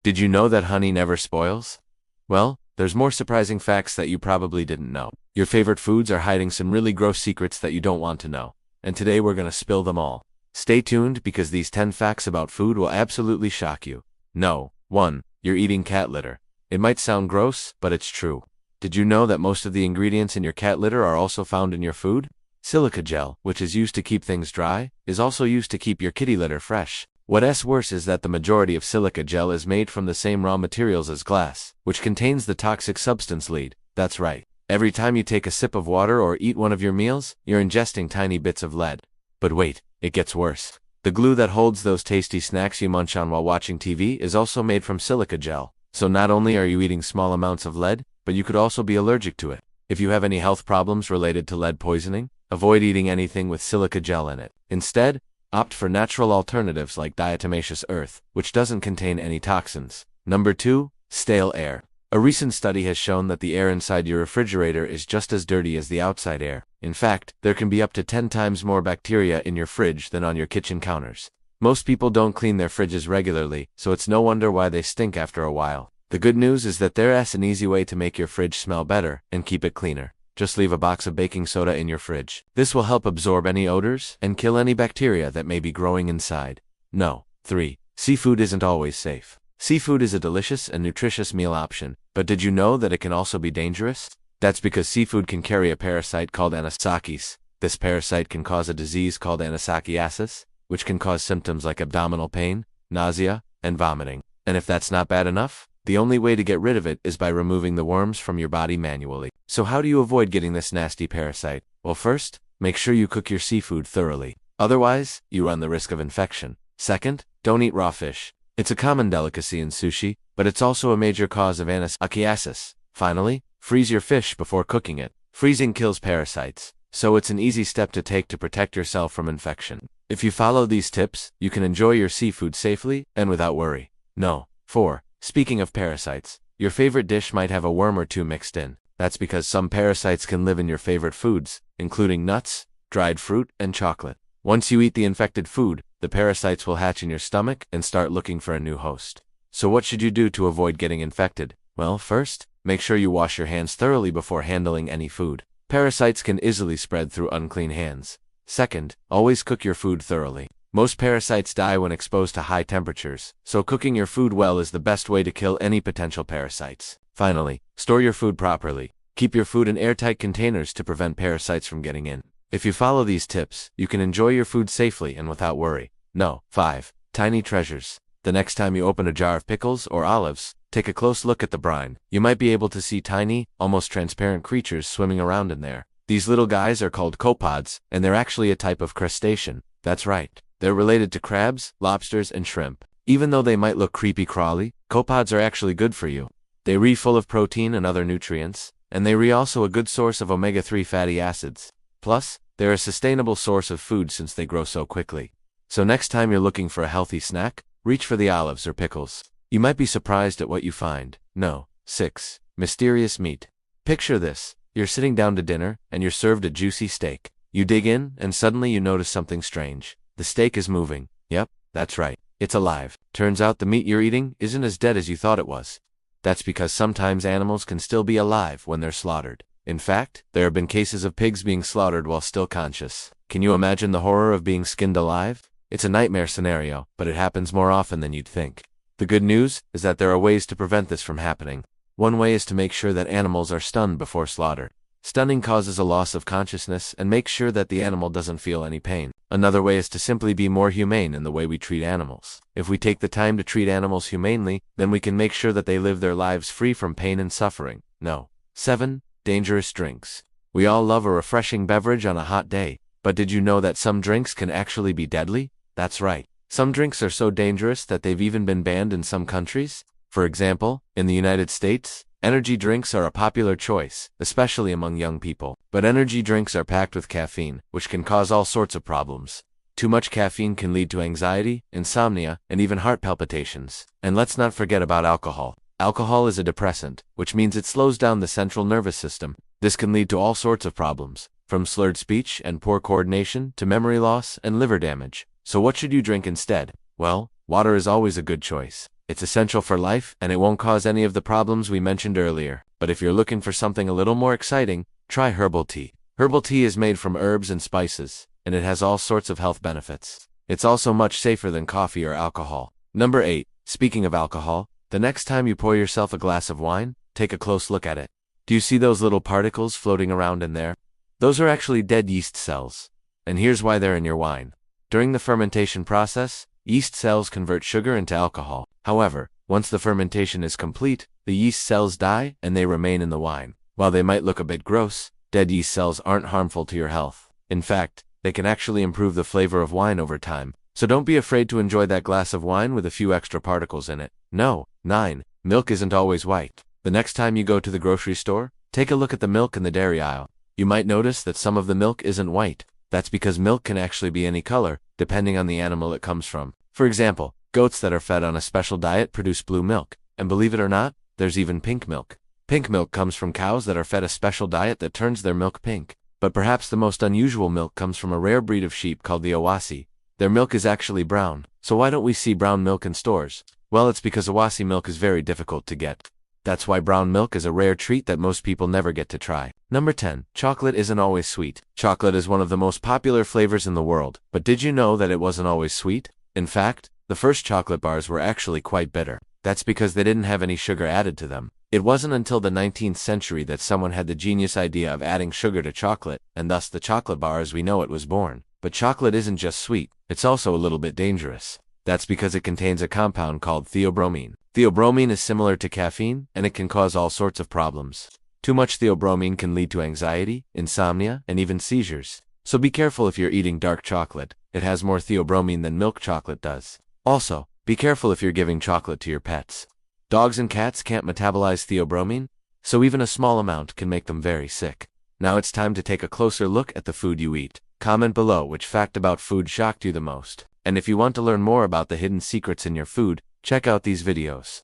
Did you know that honey never spoils? Well, there's more surprising facts that you probably didn't know. Your favorite foods are hiding some really gross secrets that you don't want to know. And today we're gonna spill them all. Stay tuned because these 10 facts about food will absolutely shock you. No. 1. You're eating cat litter. It might sound gross, but it's true. Did you know that most of the ingredients in your cat litter are also found in your food? Silica gel, which is used to keep things dry, is also used to keep your kitty litter fresh. What's worse is that the majority of silica gel is made from the same raw materials as glass, which contains the toxic substance lead. That's right. Every time you take a sip of water or eat one of your meals, you're ingesting tiny bits of lead. But wait, it gets worse. The glue that holds those tasty snacks you munch on while watching TV is also made from silica gel. So not only are you eating small amounts of lead, but you could also be allergic to it. If you have any health problems related to lead poisoning, avoid eating anything with silica gel in it. Instead, opt for natural alternatives like diatomaceous earth, which doesn't contain any toxins. Number 2. Stale air. A recent study has shown that the air inside your refrigerator is just as dirty as the outside air. In fact, there can be up to 10 times more bacteria in your fridge than on your kitchen counters. Most people don't clean their fridges regularly, so it's no wonder why they stink after a while. The good news is that there's an easy way to make your fridge smell better and keep it cleaner. Just leave a box of baking soda in your fridge. This will help absorb any odors and kill any bacteria that may be growing inside. No. 3. Seafood isn't always safe. Seafood is a delicious and nutritious meal option, but did you know that it can also be dangerous? That's because seafood can carry a parasite called anisakis. This parasite can cause a disease called anisakiasis, which can cause symptoms like abdominal pain, nausea, and vomiting. And if that's not bad enough, the only way to get rid of it is by removing the worms from your body manually. So how do you avoid getting this nasty parasite? Well, first, make sure you cook your seafood thoroughly. Otherwise, you run the risk of infection. Second, don't eat raw fish. It's a common delicacy in sushi, but it's also a major cause of anisakiasis. Finally, freeze your fish before cooking it. Freezing kills parasites, so it's an easy step to take to protect yourself from infection. If you follow these tips, you can enjoy your seafood safely and without worry. No. 4. Speaking of parasites, your favorite dish might have a worm or two mixed in. That's because some parasites can live in your favorite foods, including nuts, dried fruit, and chocolate. Once you eat the infected food, the parasites will hatch in your stomach and start looking for a new host. So what should you do to avoid getting infected? Well, first, make sure you wash your hands thoroughly before handling any food. Parasites can easily spread through unclean hands. Second, always cook your food thoroughly. Most parasites die when exposed to high temperatures, so cooking your food well is the best way to kill any potential parasites. Finally, store your food properly. Keep your food in airtight containers to prevent parasites from getting in. If you follow these tips, you can enjoy your food safely and without worry. No. 5. Tiny treasures. The next time you open a jar of pickles or olives, take a close look at the brine. You might be able to see tiny, almost transparent creatures swimming around in there. These little guys are called copepods, and they're actually a type of crustacean. That's right. They're related to crabs, lobsters, and shrimp. Even though they might look creepy-crawly, copepods are actually good for you. They're full of protein and other nutrients, and they're also a good source of omega-3 fatty acids. Plus, they're a sustainable source of food since they grow so quickly. So next time you're looking for a healthy snack, reach for the olives or pickles. You might be surprised at what you find. No. 6. Mysterious meat. Picture this. You're sitting down to dinner, and you're served a juicy steak. You dig in, and suddenly you notice something strange. The steak is moving. Yep, that's right. It's alive. Turns out the meat you're eating isn't as dead as you thought it was. That's because sometimes animals can still be alive when they're slaughtered. In fact, there have been cases of pigs being slaughtered while still conscious. Can you imagine the horror of being skinned alive? It's a nightmare scenario, but it happens more often than you'd think. The good news is that there are ways to prevent this from happening. One way is to make sure that animals are stunned before slaughter. Stunning causes a loss of consciousness and makes sure that the animal doesn't feel any pain. Another way is to simply be more humane in the way we treat animals. If we take the time to treat animals humanely, then we can make sure that they live their lives free from pain and suffering. No. 7. Dangerous drinks. We all love a refreshing beverage on a hot day, but did you know that some drinks can actually be deadly? That's right. Some drinks are so dangerous that they've even been banned in some countries. For example, in the United States, energy drinks are a popular choice, especially among young people. But energy drinks are packed with caffeine, which can cause all sorts of problems. Too much caffeine can lead to anxiety, insomnia, and even heart palpitations. And let's not forget about alcohol. Alcohol is a depressant, which means it slows down the central nervous system. This can lead to all sorts of problems, from slurred speech and poor coordination to memory loss and liver damage. So what should you drink instead? Well, water is always a good choice. It's essential for life, and it won't cause any of the problems we mentioned earlier. But if you're looking for something a little more exciting, try herbal tea. Herbal tea is made from herbs and spices, and it has all sorts of health benefits. It's also much safer than coffee or alcohol. Number 8. Speaking of alcohol, the next time you pour yourself a glass of wine, take a close look at it. Do you see those little particles floating around in there? Those are actually dead yeast cells. And here's why they're in your wine. During the fermentation process, yeast cells convert sugar into alcohol. However, once the fermentation is complete, the yeast cells die and they remain in the wine. While they might look a bit gross, dead yeast cells aren't harmful to your health. In fact, they can actually improve the flavor of wine over time. So don't be afraid to enjoy that glass of wine with a few extra particles in it. No. 9. Milk isn't always white. The next time you go to the grocery store, take a look at the milk in the dairy aisle. You might notice that some of the milk isn't white. That's because milk can actually be any color, depending on the animal it comes from. For example, goats that are fed on a special diet produce blue milk. And believe it or not, there's even pink milk. Pink milk comes from cows that are fed a special diet that turns their milk pink. But perhaps the most unusual milk comes from a rare breed of sheep called the Awassi. Their milk is actually brown. So why don't we see brown milk in stores? Well, it's because Awassi milk is very difficult to get. That's why brown milk is a rare treat that most people never get to try. Number 10. Chocolate isn't always sweet. Chocolate is one of the most popular flavors in the world, but did you know that it wasn't always sweet? In fact, the first chocolate bars were actually quite bitter. That's because they didn't have any sugar added to them. It wasn't until the 19th century that someone had the genius idea of adding sugar to chocolate, and thus the chocolate bar as we know it was born. But chocolate isn't just sweet, it's also a little bit dangerous. That's because it contains a compound called theobromine. Theobromine is similar to caffeine, and it can cause all sorts of problems. Too much theobromine can lead to anxiety, insomnia, and even seizures. So be careful if you're eating dark chocolate. It has more theobromine than milk chocolate does. Also, be careful if you're giving chocolate to your pets. Dogs and cats can't metabolize theobromine, so even a small amount can make them very sick. Now it's time to take a closer look at the food you eat. Comment below which fact about food shocked you the most. And if you want to learn more about the hidden secrets in your food, check out these videos.